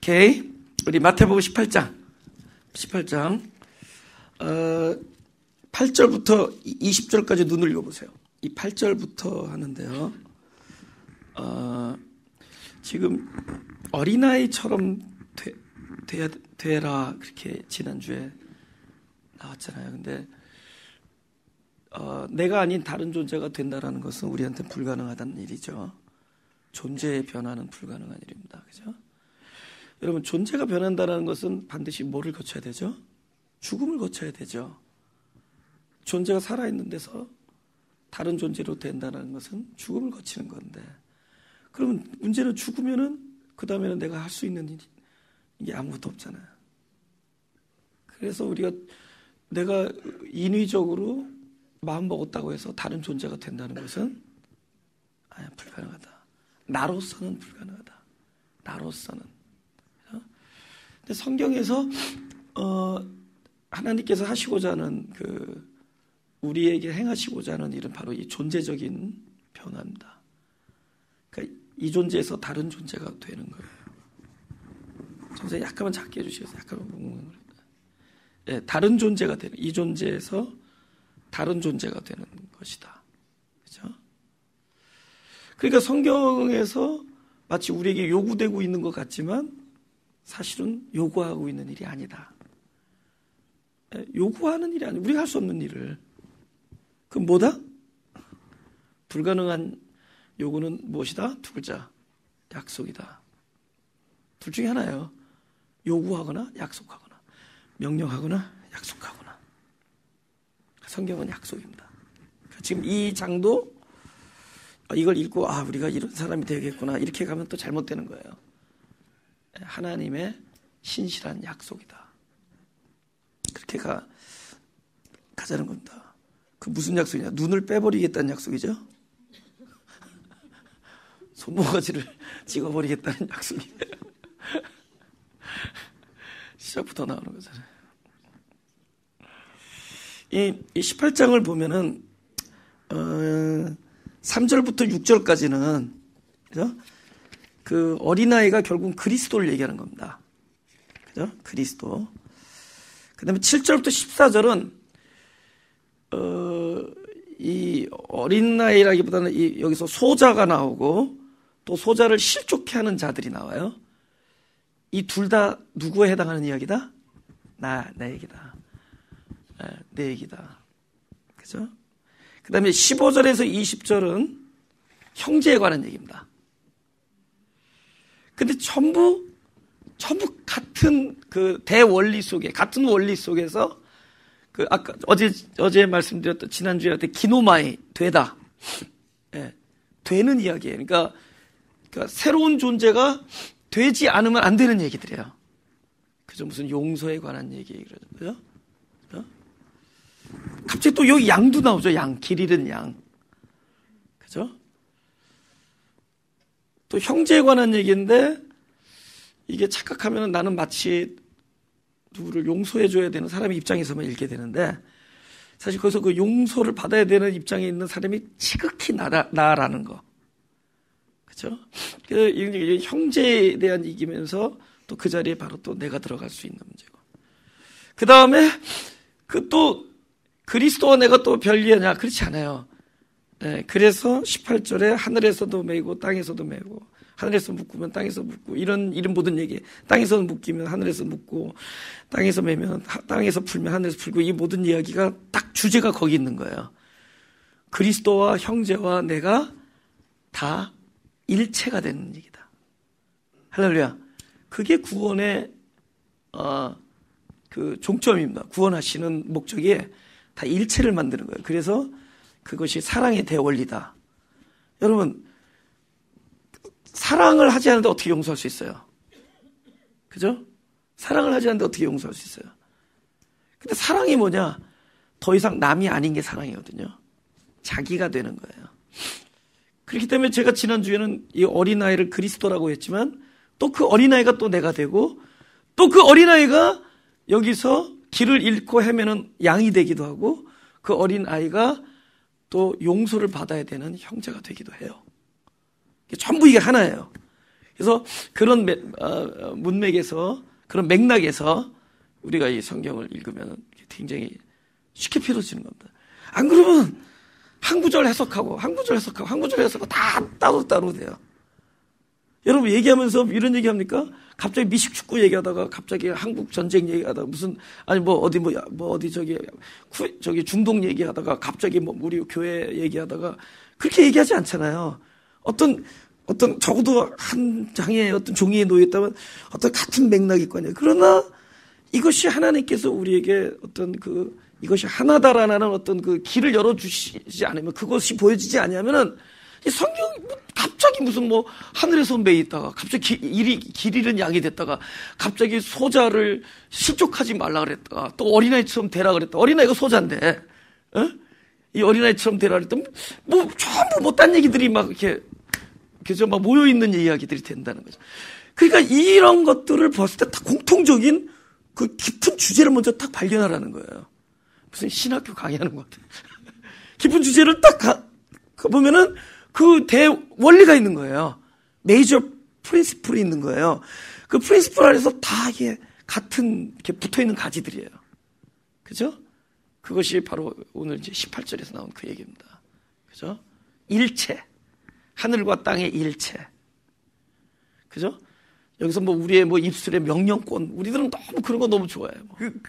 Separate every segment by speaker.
Speaker 1: 오케이. 우리 마태복음 18장 8절부터 20절까지 눈을 읽어보세요. 이 8절부터 하는데요. 지금 어린아이처럼 되라 그렇게 지난주에 나왔잖아요. 근데 내가 아닌 다른 존재가 된다라는 것은 우리한테 불가능하다는 일이죠. 존재의 변화는 불가능한 일입니다. 그죠? 여러분, 존재가 변한다는 것은 반드시 뭐를 거쳐야 되죠? 죽음을 거쳐야 되죠. 존재가 살아있는 데서 다른 존재로 된다는 것은 죽음을 거치는 건데, 그러면 문제는 죽으면은 그 다음에는 내가 할 수 있는 일이 이게 아무것도 없잖아요. 그래서 내가 인위적으로 마음 먹었다고 해서 다른 존재가 된다는 것은 불가능하다. 나로서는 불가능하다. 나로서는. 근데 성경에서 하나님께서 하시고자 하는 우리에게 행하시고자 하는 일은 바로 이 존재적인 변화입니다. 그러니까 이 존재에서 다른 존재가 되는 거예요. 선생님 약간만 작게 해주시겠어요? 약간만. 네, 다른 존재가 되는, 이 존재에서 다른 존재가 되는 것이다. 그렇죠? 그러니까 성경에서 마치 우리에게 요구되고 있는 것 같지만 사실은 요구하고 있는 일이 아니다. 요구하는 일이 아니고 우리가 할 수 없는 일을. 그럼 뭐다? 불가능한 요구는 무엇이다? 두 글자. 약속이다. 둘 중에 하나예요. 요구하거나 약속하거나, 명령하거나 약속하거나. 성경은 약속입니다. 지금 이 장도 이걸 읽고 우리가 이런 사람이 되겠구나 이렇게 가면 또 잘못되는 거예요. 하나님의 신실한 약속이다. 그렇게 가자는 겁니다. 그 무슨 약속이냐? 눈을 빼버리겠다는 약속이죠. 손모가지를 찍어버리겠다는 약속이에요. 시작부터 나오는 거잖아요. 이 18장을 보면은 3절부터 6절까지는 그죠? 그 어린아이가 결국 그리스도를 얘기하는 겁니다. 그죠? 그리스도. 그 다음에 7절부터 14절은 이 어린아이라기보다는 여기서 소자가 나오고 또 소자를 실족해 하는 자들이 나와요. 이 둘 다 누구에 해당하는 이야기다? 내 얘기다. 내 얘기다. 그죠? 그 다음에 15절에서 20절은 형제에 관한 얘기입니다. 근데 전부 같은 대원리 속에, 같은 원리 속에서 아까 어제 말씀드렸던 지난주에 기노마이, 되다. 되는 이야기예요. 그러니까 새로운 존재가 되지 않으면 안 되는 얘기들이에요. 그죠? 무슨 용서에 관한 얘기, 그러죠? 갑자기 또 여기 양도 나오죠. 길 잃은 양. 그죠? 또 형제에 관한 얘기인데, 이게 착각하면 나는 마치 누구를 용서해줘야 되는 사람의 입장에서만 읽게 되는데, 사실 거기서 그 용서를 받아야 되는 입장에 있는 사람이 지극히 나라는 거. 그죠? 그래서 형제에 대한 얘기면서 또 그 자리에 바로 또 내가 들어갈 수 있는 문제고. 그 다음에 또 그리스도와 내가 또 별리하냐? 그렇지 않아요. 네, 그래서 18절에 하늘에서도 매고 땅에서도 매고, 하늘에서 묶으면 땅에서 묶고, 이런 모든 얘기. 땅에서 묶이면 하늘에서 묶고, 땅에서 매면 땅에서 풀면 하늘에서 풀고, 이 모든 이야기가 딱 주제가 거기 있는 거예요. 그리스도와 형제와 내가 다 일체가 되는 얘기다. 할렐루야. 그게 구원의 종점입니다. 구원하시는 목적이 다 일체를 만드는 거예요. 그래서 그것이 사랑의 대원리다. 여러분, 사랑을 하지 않는데 어떻게 용서할 수 있어요? 그죠? 사랑을 하지 않는데 어떻게 용서할 수 있어요? 근데 사랑이 뭐냐? 더 이상 남이 아닌 게 사랑이거든요. 자기가 되는 거예요. 그렇기 때문에 제가 지난주에는 이 어린아이를 그리스도라고 했지만 또 그 어린아이가 또 내가 되고 또 그 어린아이가 여기서 길을 잃고 헤매는 양이 되기도 하고 그 어린아이가 또 용서를 받아야 되는 형제가 되기도 해요. 전부 이게 하나예요. 그래서 그런 문맥에서, 그런 맥락에서 우리가 이 성경을 읽으면 굉장히 쉽게 펴져지는 겁니다. 안 그러면 한 구절 해석하고 다 따로따로 돼요. 여러분 얘기하면서 이런 얘기 합니까? 갑자기 미식 축구 얘기하다가 갑자기 한국 전쟁 얘기하다가 어디 저기 중동 얘기하다가 갑자기 우리 교회 얘기하다가 그렇게 얘기하지 않잖아요. 어떤 적어도 한 장의 어떤 종이에 놓여 있다면 어떤 같은 맥락이 있거든요. 그러나 이것이 하나님께서 우리에게 이것이 하나다라는 어떤 그 길을 열어주시지 않으면, 그것이 보여지지 않으면은 이 성경이 갑자기 무슨 하늘에서 매 있다가 갑자기 길 잃은 양이 됐다가 갑자기 소자를 실족하지 말라 그랬다가 또 어린아이처럼 되라 그랬다. 어린아이가 소자인데, 이 어린아이처럼 되라 그랬더니 전부 딴 얘기들이 그저 모여 있는 이야기들이 된다는 거죠. 그러니까 이런 것들을 봤을 때 딱 공통적인 그 깊은 주제를 먼저 딱 발견하라는 거예요. 무슨 신학교 강의하는 것 같아요. 깊은 주제를 딱 보면은 그 원리가 있는 거예요. 메이저 프린시플이 있는 거예요. 그 프린시플 안에서 다 이게 같은 이렇게 붙어 있는 가지들이에요. 그죠? 그것이 바로 오늘 이제 18절에서 나온 그 얘기입니다. 그죠? 일체. 하늘과 땅의 일체. 그죠? 여기서 우리의 입술의 명령권. 우리들은 너무 그런 거 너무 좋아해요.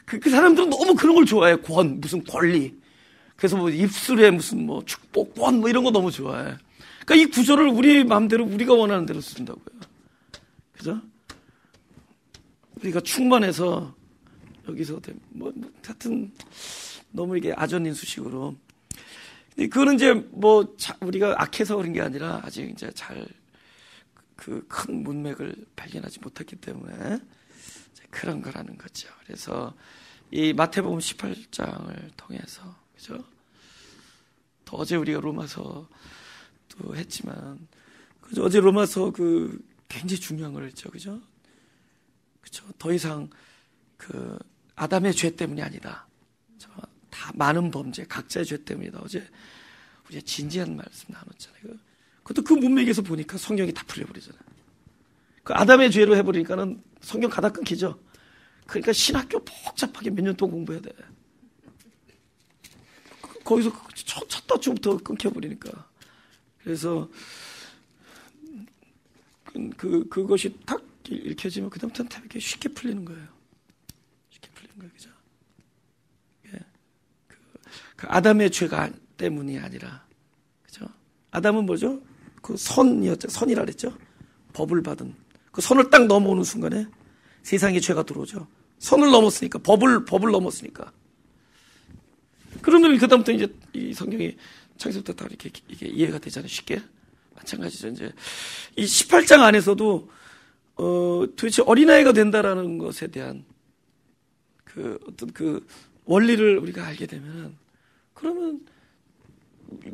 Speaker 1: 그 사람들은 너무 그런 걸 좋아해요. 무슨 권리. 그래서 입술에 무슨 축복권 이런 거 너무 좋아해. 그러니까 이 구절을 우리 마음대로 우리가 원하는 대로 쓴다고요. 그죠? 우리가 충만해서 여기서 하여튼 너무 이게 아전인수식으로. 그거는 이제 우리가 악해서 그런 게 아니라 아직 이제 잘 그 큰 문맥을 발견하지 못했기 때문에 그런 거라는 거죠. 그래서 이 마태복음 18장을 통해서, 그죠? 또 어제 우리가 로마서도 했지만, 그죠? 어제 로마서 굉장히 중요한 걸 했죠. 그죠? 그죠? 더 이상 아담의 죄 때문이 아니다. 다 많은 범죄, 각자의 죄 때문이다. 어제 우리가 진지한 말씀 나눴잖아요. 그것도 그 문맥에서 보니까 성경이 다 풀려버리잖아요. 그 아담의 죄로 해버리니까는 성경 가다 끊기죠. 그러니까 신학교 복잡하게 몇 년 동안 공부해야 돼. 거기서 첫 단추부터 끊겨버리니까. 그래서 그것이 딱 읽혀지면 그다음부터는 되게 쉽게 풀리는 거예요. 쉽게 풀리는 거예요. 그죠? 그 아담의 죄가 때문이 아니라, 그죠? 아담은 뭐죠? 그 선이라 그랬죠? 법을 받은. 그 선을 딱 넘어오는 순간에 세상에 죄가 들어오죠. 선을 넘었으니까, 법을 넘었으니까. 그러면 그다음부터 이제 이 성경이 창세부터 다 이렇게 이게 이해가 되잖아요. 쉽게. 마찬가지죠. 이제 이 18장 안에서도 도대체 어린아이가 된다라는 것에 대한 어떤 원리를 우리가 알게 되면, 그러면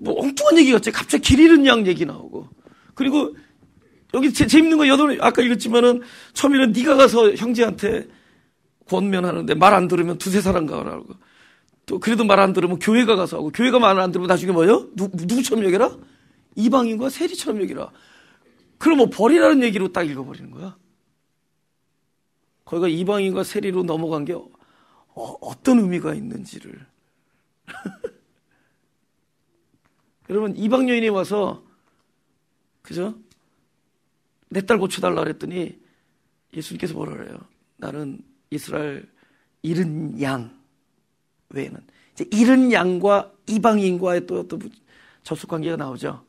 Speaker 1: 엉뚱한 얘기 같지. 갑자기 길 잃은 양 얘기 나오고, 그리고 여기 재밌는 거 여덟 아까 읽었지만은 처음에는 네가 가서 형제한테 권면하는데 말 안 들으면 두세 사람 가라고. 또 그래도 말 안 들으면 교회가 가서 하고, 교회가 말 안 들으면 나중에 뭐예요? 누구처럼 여기라? 이방인과 세리처럼 여기라. 그럼 버리라는 얘기로 딱 읽어버리는 거야. 거기가 이방인과 세리로 넘어간 게 어떤 의미가 있는지를. 여러분, 이방 여인이 와서, 그죠? 내 딸 고쳐달라 그랬더니 예수님께서 뭐라 그래요? 나는 이스라엘 잃은 양 외에는, 이제 잃은 양과 이방인과의 또 접속 관계가 나오죠.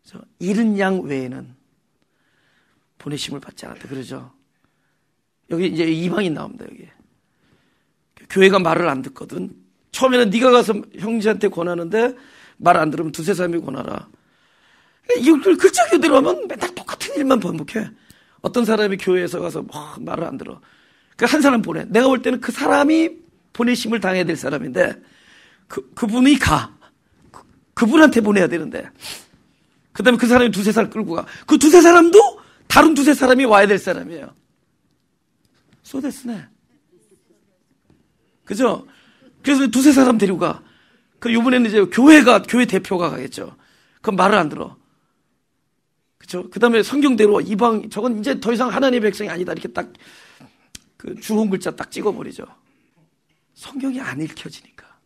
Speaker 1: 그래서 잃은 양 외에는 보내심을 받지 않았다. 그러죠. 여기 이제 이방인 나옵니다. 여기 교회가 말을 안 듣거든. 처음에는 네가 가서 형제한테 권하는데 말 안 들으면 두세 사람이 권하라. 이걸 글자 그대로 하면 맨날 똑같은 일만 반복해. 어떤 사람이 교회에서 가서 말을 안 들어. 한 사람 보내. 내가 볼 때는 그 사람이 보내심을 당해야 될 사람인데 그분이 가. 그분한테 보내야 되는데, 그 다음에 그 사람이 두세 사람 끌고 가. 그 두세 사람도 다른 두세 사람이 와야 될 사람이에요. 소데스네. 그죠? 그래서 두세 사람 데리고 가. 그 이번에는 이제 교회 대표가 가겠죠. 그럼 말을 안 들어. 그렇죠? 그 다음에 성경대로 이방, 저건 이제 더 이상 하나님의 백성이 아니다. 이렇게 딱 그 주홍 글자 딱 찍어버리죠. 성경이 안 읽혀지니까.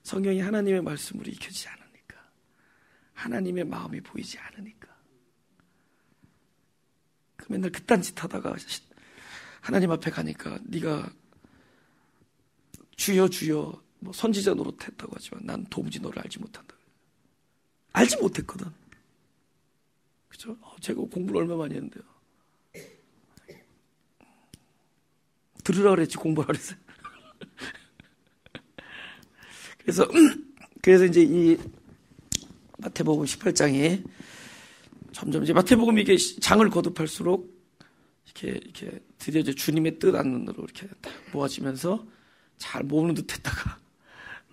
Speaker 1: 성경이 하나님의 말씀으로 읽혀지지 않으니까. 하나님의 마음이 보이지 않으니까. 그 맨날 그딴 짓 하다가 하나님 앞에 가니까 네가 주여 주여 뭐 선지자 노릇했다고 하지만 난 도무지 너를 알지 못한다. 알지 못했거든. 그죠? 제가 공부를 얼마 많이 했는데요. 들으라 그랬지 공부하라 그랬어요. 그래서 이제 이 마태복음 18장이 점점 이제 마태복음 이게 장을 거듭할수록 이렇게 드디어 이제 주님의 뜻 안으로 이렇게 딱 모아지면서 잘 모으는 듯 했다가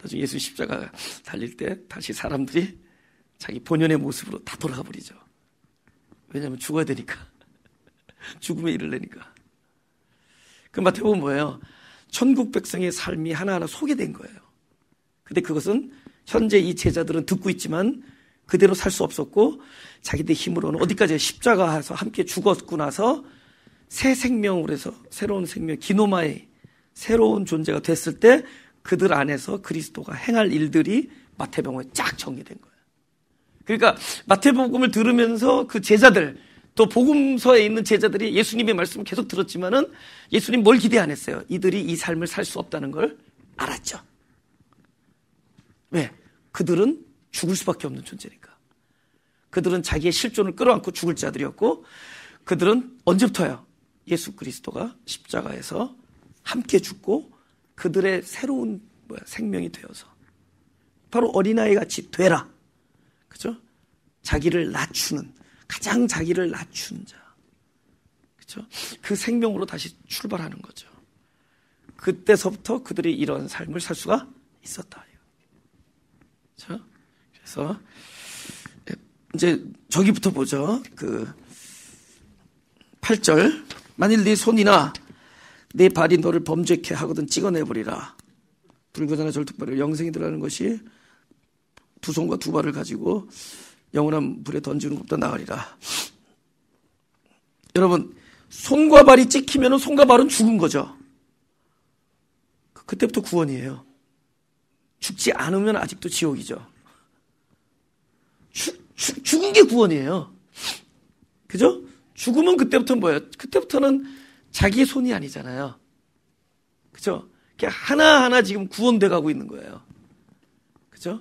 Speaker 1: 나중에 예수 십자가 달릴 때 다시 사람들이 자기 본연의 모습으로 다 돌아가 버리죠. 왜냐하면 죽어야 되니까. 죽음에 이르려니까. 그 마태복음 뭐예요? 천국 백성의 삶이 하나하나 소개된 거예요. 근데 그것은 현재 이 제자들은 듣고 있지만 그대로 살 수 없었고 자기들 힘으로는 어디까지 십자가에서 함께 죽었고 나서 새 생명으로 해서 새로운 생명, 기노마의 새로운 존재가 됐을 때 그들 안에서 그리스도가 행할 일들이 마태복음에 쫙 정리된 거예요. 그러니까 마태복음을 들으면서 그 제자들, 또 복음서에 있는 제자들이 예수님의 말씀을 계속 들었지만은 예수님 뭘 기대 안 했어요? 이들이 이 삶을 살 수 없다는 걸 알았죠. 왜? 그들은 죽을 수밖에 없는 존재니까. 그들은 자기의 실존을 끌어안고 죽을 자들이었고 그들은 언제부터요? 예수 그리스도가 십자가에서 함께 죽고 그들의 새로운 생명이 되어서 바로 어린아이 같이 되라. 그죠? 자기를 낮추는, 가장 자기를 낮춘 자. 그죠? 그 생명으로 다시 출발하는 거죠. 그때서부터 그들이 이런 삶을 살 수가 있었다. 그죠? 그래서 이제 저기부터 보죠. 그 8절. 만일 네 손이나 네 발이 너를 범죄케 하거든 찍어내버리라. 불구자나 절뚝발을 영생이 들어가는 것이 두 손과 두 발을 가지고 영원한 불에 던지는 것보다 나으리라. 여러분, 손과 발이 찍히면 손과 발은 죽은 거죠. 그때부터 구원이에요. 죽지 않으면 아직도 지옥이죠. 죽은 게 구원이에요. 그죠? 죽으면 그때부터는 뭐예요? 그때부터는 자기의 손이 아니잖아요. 그죠? 하나하나 지금 구원돼 가고 있는 거예요. 그죠?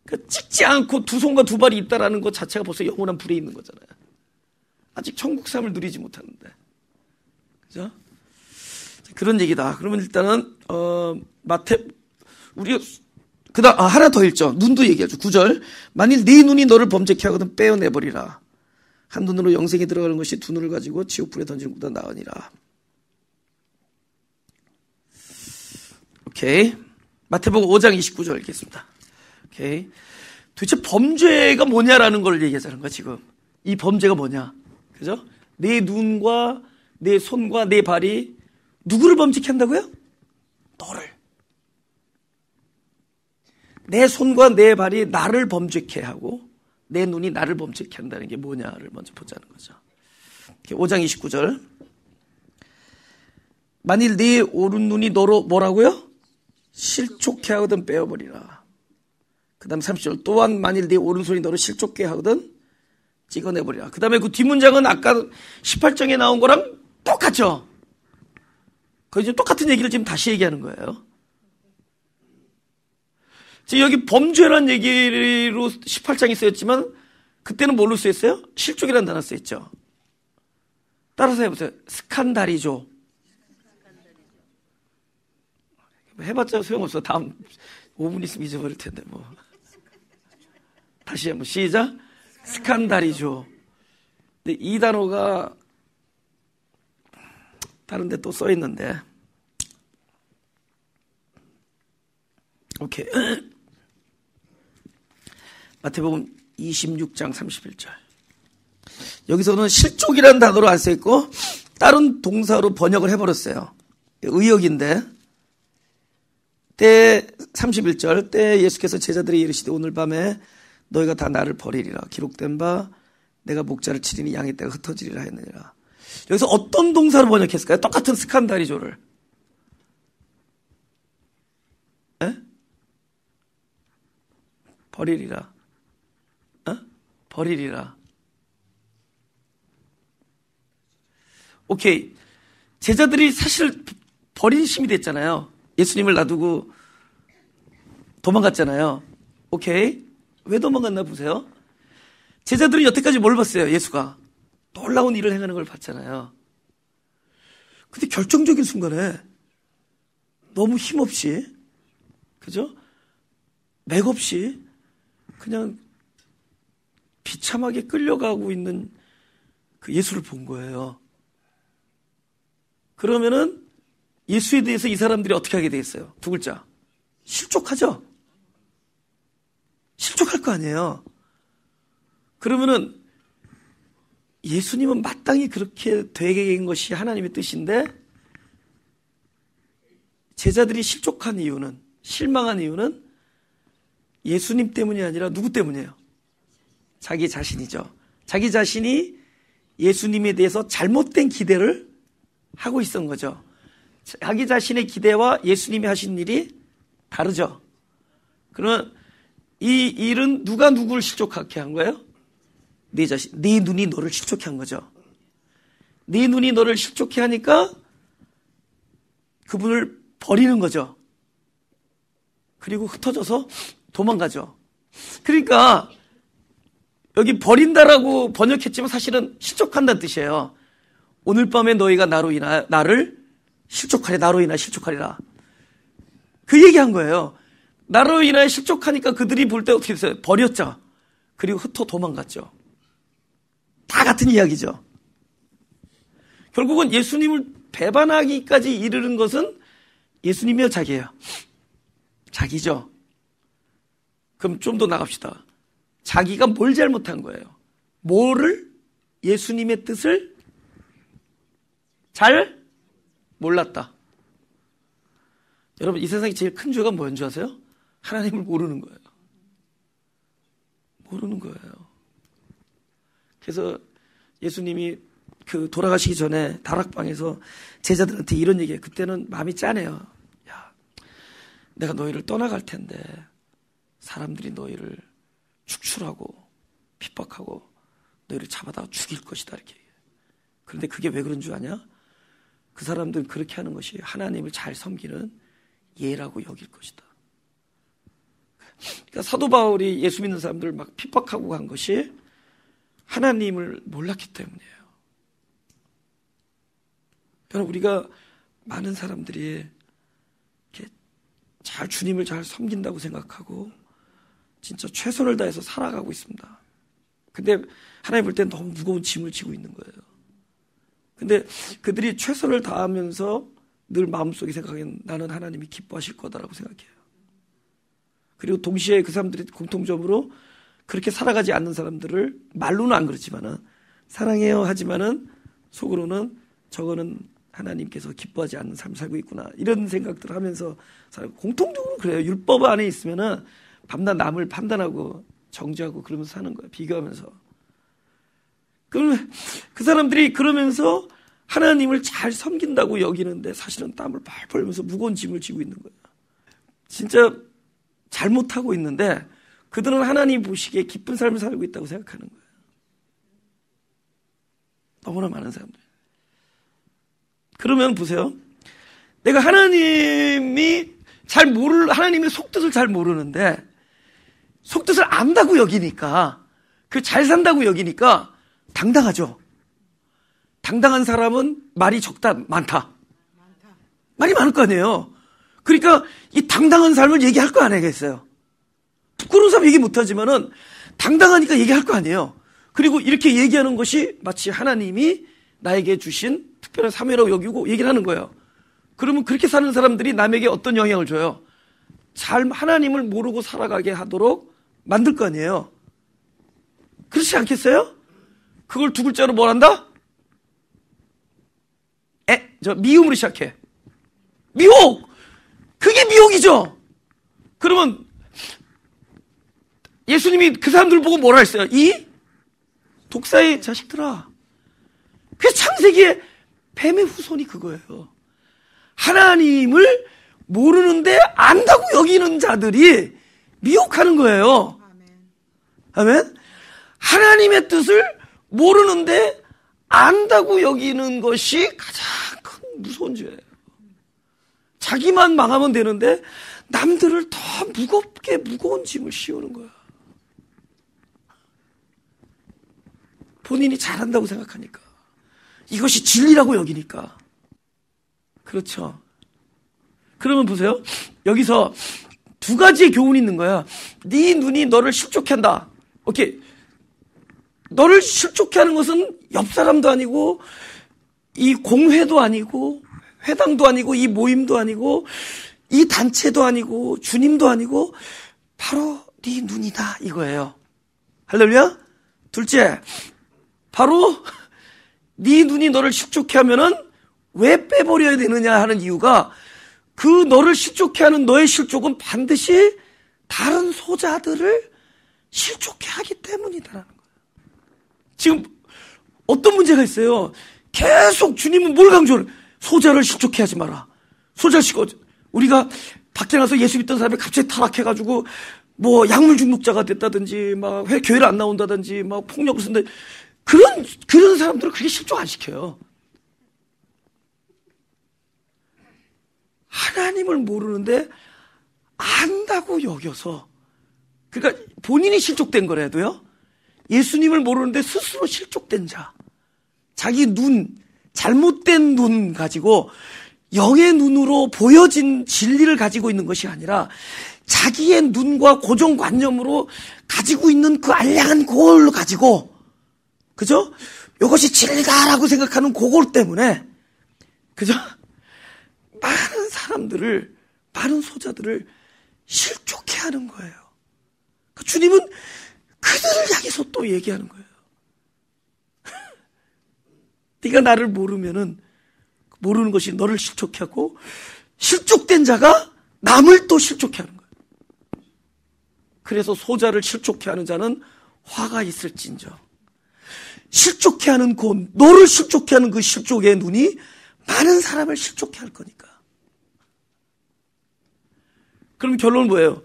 Speaker 1: 그러니까 찍지 않고 두 손과 두 발이 있다라는 것 자체가 벌써 영원한 불에 있는 거잖아요. 아직 천국 삶을 누리지 못하는데. 그죠? 그런 얘기다. 그러면 일단은, 우리가, 하나 더 읽죠. 눈도 얘기하죠. 9절. 만일 네 눈이 너를 범죄케 하거든 빼어내버리라. 한 눈으로 영생에 들어가는 것이 두 눈을 가지고 지옥불에 던지는 것보다 나으니라. 오케이. 마태복음 5장 29절 읽겠습니다. 오케이. 도대체 범죄가 뭐냐라는 걸 얘기하자는 거야, 지금. 이 범죄가 뭐냐. 그죠? 내 눈과 내 손과 내 발이 누구를 범죄케 한다고요? 너를. 내 손과 내 발이 나를 범죄케 하고 내 눈이 나를 범죄케 한다는 게 뭐냐를 먼저 보자는 거죠. 5장 29절. 만일 네 오른눈이 너로 뭐라고요? 실족케 하거든 빼어버리라. 그 다음 30절. 또한 만일 네 오른손이 너를 실족케 하거든 찍어내버리라. 그 다음에 그 뒷문장은 아까 18장에 나온 거랑 똑같죠? 거의 지금 똑같은 얘기를 지금 다시 얘기하는 거예요. 지금 여기 범죄란 얘기로 18장이 쓰였지만 그때는 뭘로 쓰였어요? 실족이라는 단어 쓰였죠. 따라서 해보세요. 스칸다리죠. 해봤자 소용없어. 다음 5분 있으면 잊어버릴 텐데 뭐. 다시 한번 시작. 스칸다리죠. 근데 이 단어가 다른 데 또 써있는데 오케이. 마태복음 26장 31절. 여기서는 실족이라는 단어로 안 써있고 다른 동사로 번역을 해버렸어요. 의역인데 때 31절 때 예수께서 제자들이 이르시되 오늘 밤에 너희가 다 나를 버리리라. 기록된 바 내가 목자를 치리니 양의 떼가 흩어지리라 했느니라. 여기서 어떤 동사로 번역했을까요? 똑같은 스칸다리조를. 에? 버리리라. 버리리라. 오케이. 제자들이 사실 버림심이 됐잖아요. 예수님을 놔두고 도망갔잖아요. 오케이. 왜 도망갔나 보세요. 제자들이 여태까지 뭘 봤어요? 예수가 놀라운 일을 행하는 걸 봤잖아요. 근데 결정적인 순간에 너무 힘없이, 그죠? 맥없이 그냥 비참하게 끌려가고 있는 그 예수를 본 거예요. 그러면은 예수에 대해서 이 사람들이 어떻게 하게 되겠어요? 두 글자. 실족하죠? 실족할 거 아니에요. 그러면은 예수님은 마땅히 그렇게 되게 된 것이 하나님의 뜻인데 제자들이 실족한 이유는, 실망한 이유는 예수님 때문이 아니라 누구 때문이에요? 자기 자신이죠. 자기 자신이 예수님에 대해서 잘못된 기대를 하고 있었던 거죠. 자기 자신의 기대와 예수님이 하신 일이 다르죠. 그러면 이 일은 누가 누구를 실족하게 한 거예요? 네 자신, 네 눈이 너를 실족해 한 거죠. 네 눈이 너를 실족해 하니까 그분을 버리는 거죠. 그리고 흩어져서 도망가죠. 그러니까 여기 버린다라고 번역했지만 사실은 실족한다는 뜻이에요. 오늘 밤에 너희가 나로 인하 나를 실족하리, 나로 인하 실족하리라. 그 얘기한 거예요. 나로 인하여 실족하니까 그들이 볼 때 어떻게 됐어요? 버렸죠. 그리고 흩어 도망갔죠. 다 같은 이야기죠. 결국은 예수님을 배반하기까지 이르는 것은 예수님이요, 자기예요? 자기죠. 그럼 좀 더 나갑시다. 자기가 뭘 잘못한 거예요? 뭐를? 예수님의 뜻을 잘 몰랐다. 여러분, 이 세상에 제일 큰 죄가 뭐인 줄 아세요? 하나님을 모르는 거예요. 모르는 거예요. 그래서 예수님이 그 돌아가시기 전에 다락방에서 제자들한테 이런 얘기해요. 그때는 마음이 짠해요. 야, 내가 너희를 떠나갈 텐데 사람들이 너희를 축출하고 핍박하고 너희를 잡아다 죽일 것이다, 이렇게 얘기해요. 그런데 그게 왜 그런 줄 아냐? 그 사람들은 그렇게 하는 것이 하나님을 잘 섬기는 예라고 여길 것이다. 그러니까 사도 바울이 예수 믿는 사람들을 막 핍박하고 간 것이 하나님을 몰랐기 때문이에요. 여러분, 우리가 많은 사람들이 이렇게 잘 주님을 잘 섬긴다고 생각하고 진짜 최선을 다해서 살아가고 있습니다. 근데 하나님 볼 땐 너무 무거운 짐을 지고 있는 거예요. 근데 그들이 최선을 다하면서 늘 마음속에 생각하기엔 나는 하나님이 기뻐하실 거다라고 생각해요. 그리고 동시에 그 사람들이 공통적으로 그렇게 살아가지 않는 사람들을 말로는 안 그렇지만은 사랑해요 하지만은 속으로는 저거는 하나님께서 기뻐하지 않는 삶을 살고 있구나, 이런 생각들을 하면서 살고, 공통적으로 그래요. 율법 안에 있으면은 밤낮 남을 판단하고 정죄하고 그러면서 사는 거예요. 비교하면서. 그러면 그 사람들이 그러면서 하나님을 잘 섬긴다고 여기는데 사실은 땀을 팔팔 흘리면서 무거운 짐을 지고 있는 거예요. 진짜 잘못하고 있는데 그들은 하나님 보시기에 기쁜 삶을 살고 있다고 생각하는 거예요. 너무나 많은 사람들. 그러면 보세요. 내가 하나님의 속뜻을 잘 모르는데 속뜻을 안다고 여기니까, 그 잘 산다고 여기니까 당당하죠. 당당한 사람은 말이 많다. 말이 많을 거 아니에요. 그러니까 이 당당한 삶을 얘기할 거 아니겠어요. 부끄러운 사람 얘기 못하지만은 당당하니까 얘기할 거 아니에요. 그리고 이렇게 얘기하는 것이 마치 하나님이 나에게 주신 특별한 사명이라고 여기고 얘기를 하는 거예요. 그러면 그렇게 사는 사람들이 남에게 어떤 영향을 줘요? 잘 하나님을 모르고 살아가게 하도록 만들 거 아니에요. 그렇지 않겠어요? 그걸 두 글자로 뭘 한다? 미움으로 시작해. 미혹! 그게 미혹이죠. 그러면 예수님이 그 사람들 보고 뭐라 했어요? 이 독사의 자식들아. 그래서 창세기에 뱀의 후손이 그거예요. 하나님을 모르는데 안다고 여기는 자들이 미혹하는 거예요. 아멘? 하나님의 뜻을 모르는데 안다고 여기는 것이 가장 큰 무서운 죄예요. 자기만 망하면 되는데 남들을 더 무거운 짐을 씌우는 거야. 본인이 잘한다고 생각하니까. 이것이 진리라고 여기니까. 그렇죠. 그러면 보세요. 여기서 두 가지의 교훈이 있는 거야. 네 눈이 너를 실족해 한다. 오케이. 너를 실족해 하는 것은 옆 사람도 아니고 이 공회도 아니고 회당도 아니고 이 모임도 아니고 이 단체도 아니고 주님도 아니고 바로 네 눈이다 이거예요. 할렐루야. 둘째, 바로 네 눈이 너를 실족해 하면은 왜 빼버려야 되느냐 하는 이유가 그 너를 실족해 하는 너의 실족은 반드시 다른 소자들을 실족해 하기 때문이다라는 거예요. 지금 어떤 문제가 있어요? 계속 주님은 뭘 강조를? 소자를 실족해 하지 마라. 소자를 우리가 밖에 나서 예수 믿던 사람이 갑자기 타락해가지고 뭐 약물 중독자가 됐다든지 막 교회를 안 나온다든지 막 폭력을 쓴다. 그런 사람들은 그렇게 실족 안 시켜요. 하나님을 모르는데 안다고 여겨서, 그러니까 본인이 실족된 거라도요. 예수님을 모르는데 스스로 실족된 자, 자기 눈, 잘못된 눈 가지고 영의 눈으로 보여진 진리를 가지고 있는 것이 아니라 자기의 눈과 고정관념으로 가지고 있는 그 알량한 그걸로 가지고, 그죠? 이것이 진리다라고 생각하는 그걸 때문에, 그죠? 많은 사람들을, 많은 소자들을 실족해 하는 거예요. 주님은 그들을 향해서 또 얘기하는 거예요. 네가 나를 모르면은 모르는 것이 너를 실족해 하고, 실족된 자가 남을 또 실족해 하는 거예요. 그래서 소자를 실족해 하는 자는 화가 있을진저. 실족해 하는 너를 실족해 하는 그 실족의 눈이 많은 사람을 실족해 할 거니까. 그럼 결론은 뭐예요?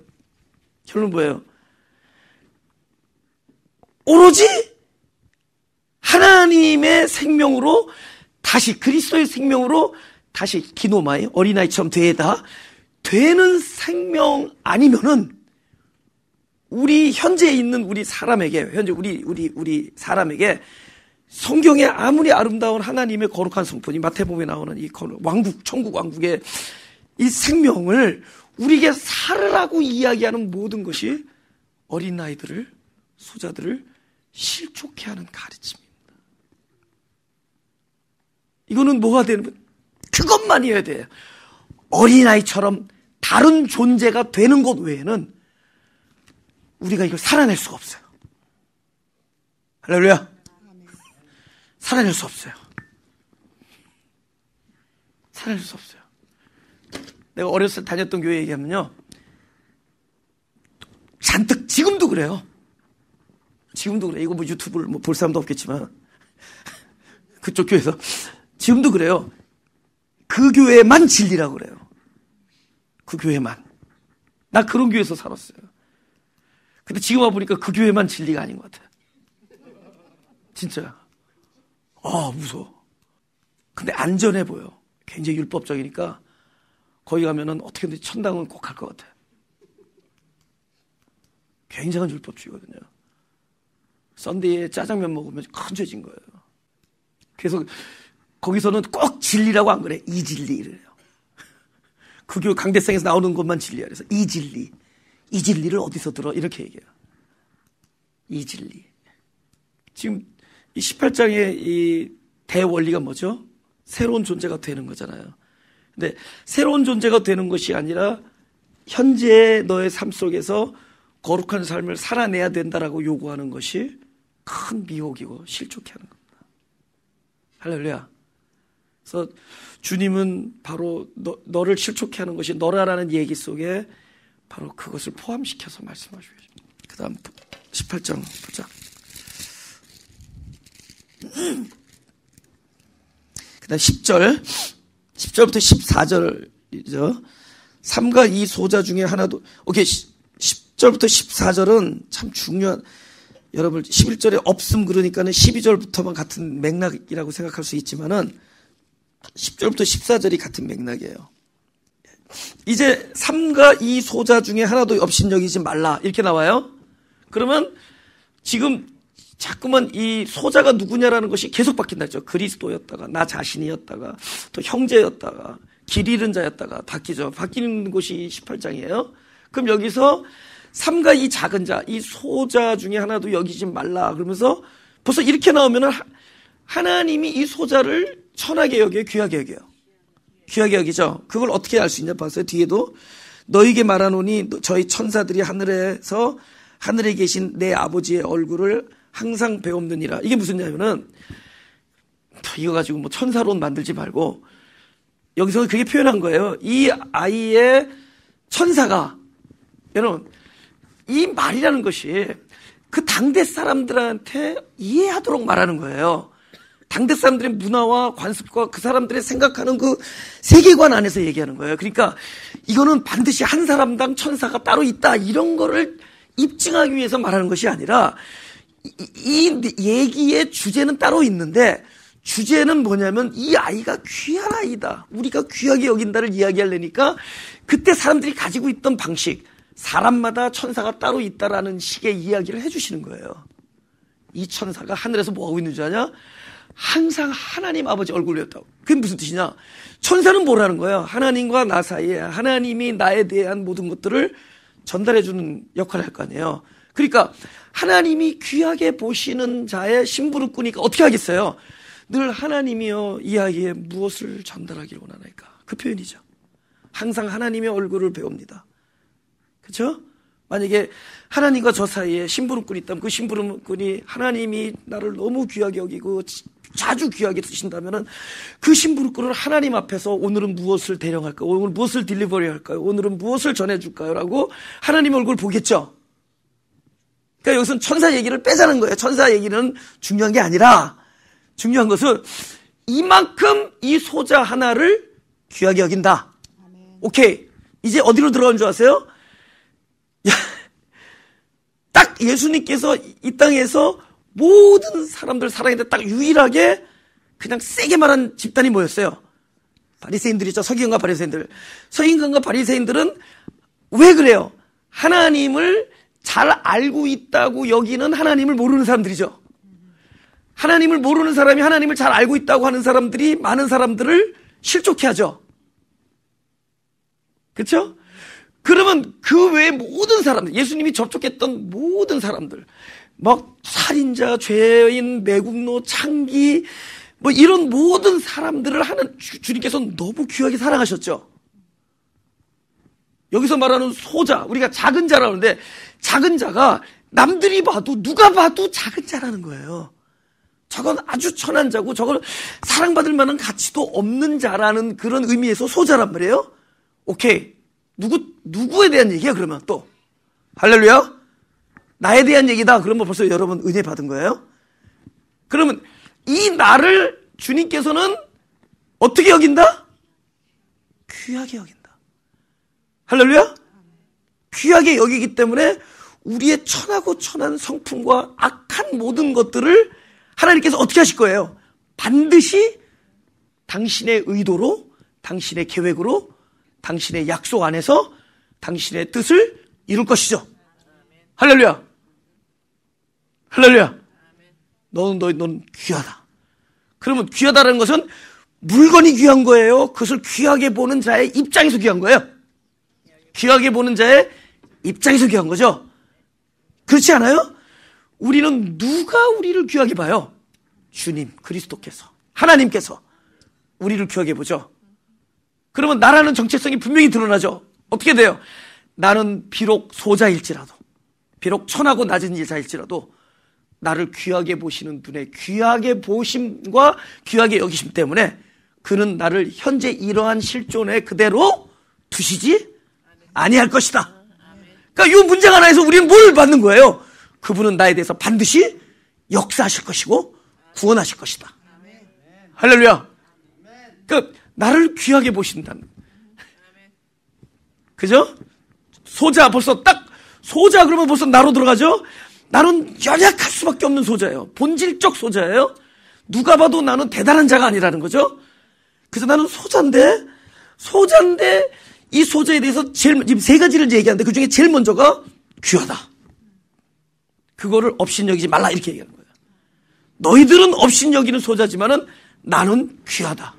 Speaker 1: 결론은 뭐예요? 오로지 하나님의 생명으로 다시, 그리스도의 생명으로 다시 기노마이 어린아이처럼 되는 생명 아니면은 우리 현재 있는 우리 사람에게, 현재 우리 사람에게 성경에 아무리 아름다운 하나님의 거룩한 성품이 마태복음에 나오는 이 왕국, 천국 왕국의 이 생명을 우리에게 살으라고 이야기하는 모든 것이 어린아이들을, 소자들을 실족해 하는 가르침입니다. 이거는 뭐가 되는, 그것만이어야 돼요. 어린아이처럼 다른 존재가 되는 것 외에는 우리가 이걸 살아낼 수가 없어요. 할렐루야. 살아낼 수 없어요. 살아낼 수 없어요. 내가 어렸을 때 다녔던 교회 얘기하면요, 잔뜩, 지금도 그래요. 지금도 그래. 이거 뭐 유튜브를 뭐 볼 사람도 없겠지만 그쪽 교회에서 지금도 그래요. 그 교회만 진리라고 그래요. 그 교회만. 나 그런 교회에서 살았어요. 근데 지금 와보니까 그 교회만 진리가 아닌 것 같아요. 진짜. 무서워. 근데 안전해 보여. 굉장히 율법적이니까 거기 가면은 어떻게든 천당은 꼭 갈 것 같아. 굉장한 율법주의거든요. 썬데이에 짜장면 먹으면 큰 죄진 거예요. 그래서 거기서는 꼭 진리라고 안 그래. 이진리를 해요. 그 교회 강대상에서 나오는 것만 진리야. 그래서 이진리. 이 진리를 어디서 들어? 이렇게 얘기해요. 이 진리. 지금 이 18장의 이 대원리가 뭐죠? 새로운 존재가 되는 거잖아요. 근데 새로운 존재가 되는 것이 아니라 현재 너의 삶 속에서 거룩한 삶을 살아내야 된다라고 요구하는 것이 큰 미혹이고 실족해 하는 겁니다. 할렐루야. 그래서 주님은 바로 너를 실족해 하는 것이 너라라는 얘기 속에 바로 그것을 포함시켜서 말씀하시고 계십니다. 그 다음 18장 보자. 그 다음 10절부터 14절이죠. 3과 2 소자 중에 하나도, 오케이, 10절부터 14절은 참 중요한, 여러분 11절에 없음 그러니까는 12절부터만 같은 맥락이라고 생각할 수 있지만은 10절부터 14절이 같은 맥락이에요. 이제 3과 2 소자 중에 하나도 업신여기지 말라 이렇게 나와요. 그러면 지금 자꾸만 이 소자가 누구냐라는 것이 계속 바뀐다죠. 그리스도였다가 나 자신이었다가 또 형제였다가 길 잃은 자였다가 바뀌죠. 바뀌는 곳이 18장이에요. 그럼 여기서 3과 이 작은 자, 이 소자 중에 하나도 여기지 말라 그러면서 벌써 이렇게 나오면은 하나님이 이 소자를 천하게 여겨요, 귀하게 여겨요? 귀하게 여기죠. 그걸 어떻게 알 수 있냐 봤어요. 뒤에도 너에게 말하노니 저희 천사들이 하늘에서 하늘에 계신 내 아버지의 얼굴을 항상 배옵느니라. 이게 무슨 얘기냐면은 이거 가지고 뭐 천사론 만들지 말고 여기서 그게 표현한 거예요. 이 아이의 천사가, 여러분 이 말이라는 것이 그 당대 사람들한테 이해하도록 말하는 거예요. 당대 사람들의 문화와 관습과 그 사람들의 생각하는 그 세계관 안에서 얘기하는 거예요. 그러니까 이거는 반드시 한 사람당 천사가 따로 있다 이런 거를 입증하기 위해서 말하는 것이 아니라 이 얘기의 주제는 따로 있는데 주제는 뭐냐면 이 아이가 귀한 아이다. 우리가 귀하게 여긴다를 이야기하려니까 그때 사람들이 가지고 있던 방식, 사람마다 천사가 따로 있다라는 식의 이야기를 해주시는 거예요. 이 천사가 하늘에서 뭐하고 있는 줄 아냐? 항상 하나님 아버지 얼굴이었다고. 그게 무슨 뜻이냐? 천사는 뭐라는 거예요? 하나님과 나 사이에 하나님이 나에 대한 모든 것들을 전달해주는 역할을 할 거 아니에요. 그러니까 하나님이 귀하게 보시는 자의 심부름 꾸니까 어떻게 하겠어요? 늘 하나님이여 이 아이에 무엇을 전달하기를 원하나이까. 그 표현이죠. 항상 하나님의 얼굴을 배웁니다. 그렇죠? 만약에 하나님과 저 사이에 심부름꾼이 있다면 그 심부름꾼이 하나님이 나를 너무 귀하게 여기고 자주 귀하게 드신다면은 그 심부름꾼을 하나님 앞에서 오늘은 무엇을 대령할까요? 오늘 무엇을 딜리버리 할까요? 오늘은 무엇을 전해줄까요? 라고 하나님 얼굴 보겠죠? 그러니까 여기서는 천사 얘기를 빼자는 거예요. 천사 얘기는 중요한 게 아니라 중요한 것은 이만큼 이 소자 하나를 귀하게 여긴다. 오케이. 이제 어디로 들어간 줄 아세요? 딱 예수님께서 이 땅에서 모든 사람들 사랑했는데 딱 유일하게 그냥 세게 말한 집단이 뭐였어요? 바리새인들이죠. 서기관과 바리새인들. 서기관과 바리새인들은 왜 그래요? 하나님을 잘 알고 있다고 여기는 하나님을 모르는 사람들이죠. 하나님을 모르는 사람이 하나님을 잘 알고 있다고 하는 사람들이 많은 사람들을 실족해 하죠. 그렇죠? 그러면 그 외에 모든 사람들, 예수님이 접촉했던 모든 사람들, 막 살인자, 죄인, 매국노, 창기, 뭐 이런 모든 사람들을 하는 주님께서는 너무 귀하게 사랑하셨죠. 여기서 말하는 소자, 우리가 작은 자라고 하는데 작은 자가 남들이 봐도 누가 봐도 작은 자라는 거예요. 저건 아주 천한 자고 저건 사랑받을 만한 가치도 없는 자라는 그런 의미에서 소자란 말이에요. 오케이. 누구에 대한 얘기야, 그러면 또? 할렐루야? 나에 대한 얘기다. 그러면 벌써 여러분 은혜 받은 거예요? 그러면 이 나를 주님께서는 어떻게 여긴다? 귀하게 여긴다. 할렐루야? 귀하게 여기기 때문에 우리의 천하고 천한 성품과 악한 모든 것들을 하나님께서 어떻게 하실 거예요? 반드시 당신의 의도로, 당신의 계획으로, 당신의 약속 안에서 당신의 뜻을 이룰 것이죠. 할렐루야. 할렐루야. 너는 귀하다. 그러면 귀하다는 것은 물건이 귀한 거예요? 그것을 귀하게 보는 자의 입장에서 귀한 거예요? 귀하게 보는 자의 입장에서 귀한 거죠. 그렇지 않아요? 우리는 누가 우리를 귀하게 봐요? 주님, 그리스도께서, 하나님께서 우리를 귀하게 보죠. 그러면 나라는 정체성이 분명히 드러나죠. 어떻게 돼요? 나는 비록 소자일지라도, 비록 천하고 낮은 자일지라도 나를 귀하게 보시는 분의 귀하게 보심과 귀하게 여기심 때문에 그는 나를 현재 이러한 실존에 그대로 두시지 아니할 것이다. 그러니까 이 문제가 안에서 우리는 뭘 받는 거예요? 그분은 나에 대해서 반드시 역사하실 것이고 구원하실 것이다. 할렐루야. 그러니까 나를 귀하게 보신다는. 그죠? 소자 벌써 딱 소자 그러면 벌써 나로 들어가죠? 나는 연약할 수밖에 없는 소자예요. 본질적 소자예요. 누가 봐도 나는 대단한 자가 아니라는 거죠. 그래서 나는 소자인데 이 소자에 대해서 지금 세 가지를 얘기하는데 그 중에 제일 먼저가 귀하다. 그거를 업신여기지 말라 이렇게 얘기하는 거예요. 너희들은 업신여기는 소자지만은 나는 귀하다.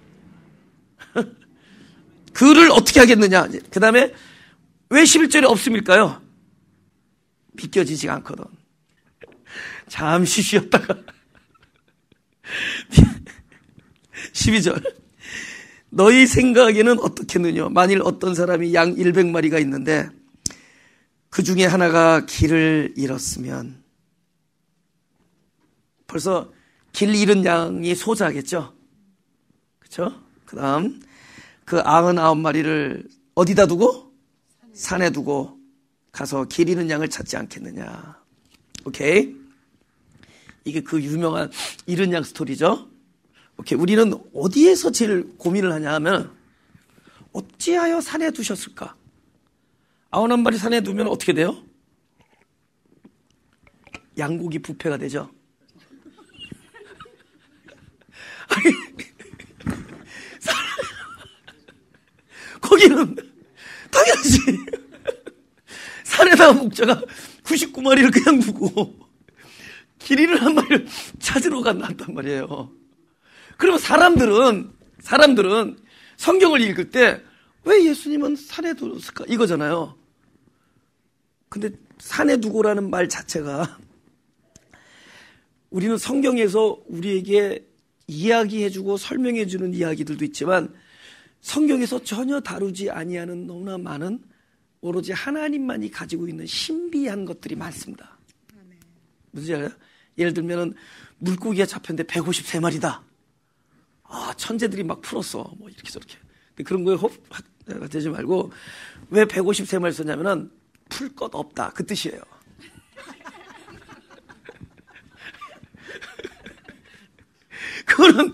Speaker 1: 그를 어떻게 하겠느냐. 그 다음에 왜 11절에 없음일까요? 믿겨지지가 않거든. 잠시 쉬었다가 12절 너희 생각에는 어떻겠느냐. 만일 어떤 사람이 양 100마리가 있는데 그 중에 하나가 길을 잃었으면, 벌써 길 잃은 양이 소자겠죠. 그렇죠? 그 다음 그 99마리를 어디다 두고? 산에 두고 가서 길 잃은 양을 찾지 않겠느냐. 오케이. 이게 그 유명한 잃은 양 스토리죠. 오케이. 우리는 어디에서 제일 고민을 하냐 하면 어찌하여 산에 두셨을까? 99마리 산에 두면 어떻게 돼요? 양고기 뷔페가 되죠. 아니, 거기는 당연하지. 산에다가 목자가 99마리를 그냥 두고 길 잃은 한 마리를 찾으러 간단 말이에요. 그러면 사람들은 성경을 읽을 때 왜 예수님은 산에 두었을까? 이거잖아요. 근데 산에 두고라는 말 자체가 우리는 성경에서 우리에게 이야기해주고 설명해주는 이야기들도 있지만 성경에서 전혀 다루지 아니하는 너무나 많은 오로지 하나님만이 가지고 있는 신비한 것들이 많습니다. 무슨 알아요? 예를 들면 물고기가 잡혔는데 153마리다. 아, 천재들이 막 풀었어. 뭐 이렇게 저렇게. 그런 거에 확 되지 말고 왜 153마리 썼냐면은 풀 것 없다. 그 뜻이에요. 그거는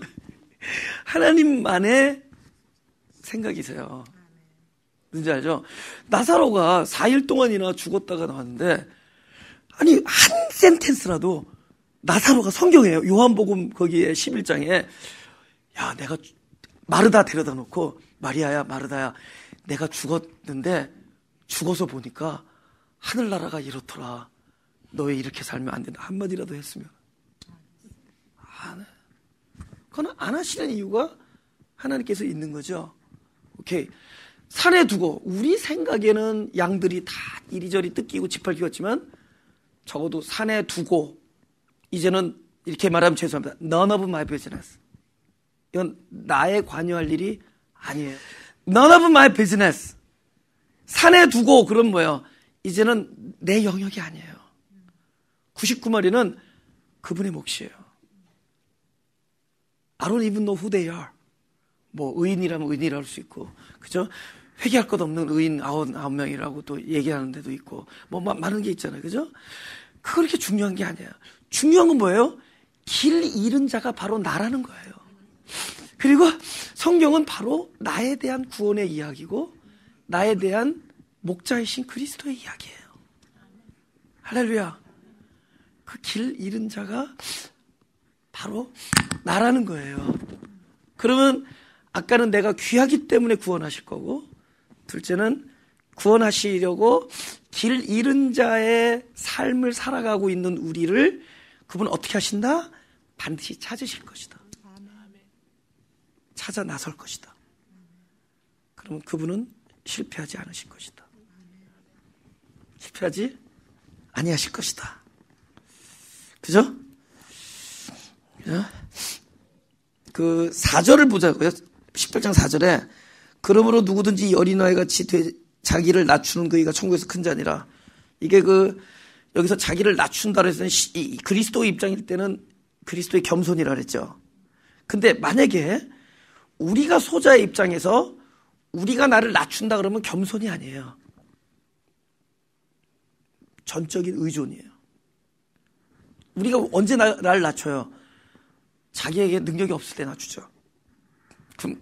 Speaker 1: 하나님만의 생각이세요. 뭔지 알죠? 나사로가 4일 동안이나 죽었다가 나왔는데, 아니 한 센텐스라도 나사로가 성경이에요. 요한복음 거기에 11장에 야, 내가 마르다 데려다 놓고 마리아야 마르다야 내가 죽었는데 죽어서 보니까 하늘나라가 이렇더라. 너 왜 이렇게 살면 안 된다. 한마디라도 했으면. 그건 안 하시는 이유가 하나님께서 있는 거죠. 오케이. 산에 두고 우리 생각에는 양들이 다 이리저리 뜯기고 짓밟히었지만 적어도 산에 두고 이제는 이렇게 말하면 죄송합니다. None of my business. 이건 나의 관여할 일이 아니에요. None of my business. 산에 두고 그럼 뭐예요? 이제는 내 영역이 아니에요. 99마리는 그분의 몫이에요. I don't even know who they are. 뭐 의인이라면 의인이라 할 수 있고, 그죠? 회개할 것 없는 의인 99명이라고 또 얘기하는 데도 있고, 뭐 많은 게 있잖아요, 그죠? 그렇게 중요한 게 아니에요. 중요한 건 뭐예요? 길 잃은 자가 바로 나라는 거예요. 그리고 성경은 바로 나에 대한 구원의 이야기고 나에 대한 목자이신 그리스도의 이야기예요. 할렐루야. 그 길 잃은 자가 바로 나라는 거예요. 그러면 아까는 내가 귀하기 때문에 구원하실 거고, 둘째는 구원하시려고 길 잃은 자의 삶을 살아가고 있는 우리를 그분은 어떻게 하신다? 반드시 찾으실 것이다. 찾아 나설 것이다. 그러면 그분은 실패하지 않으실 것이다. 실패하지 아니하실 것이다. 그죠? 그 4절을 보자고요. 18장 4절에 그러므로 누구든지 어린아이 같이 자기를 낮추는 그이가 천국에서 큰 자니라. 이게 여기서 자기를 낮춘다 그래서 그리스도의 입장일 때는 그리스도의 겸손이라 그랬죠. 근데 만약에 우리가 소자의 입장에서 우리가 나를 낮춘다 그러면 겸손이 아니에요. 전적인 의존이에요. 우리가 언제 나를 낮춰요? 자기에게 능력이 없을 때 낮추죠. 그럼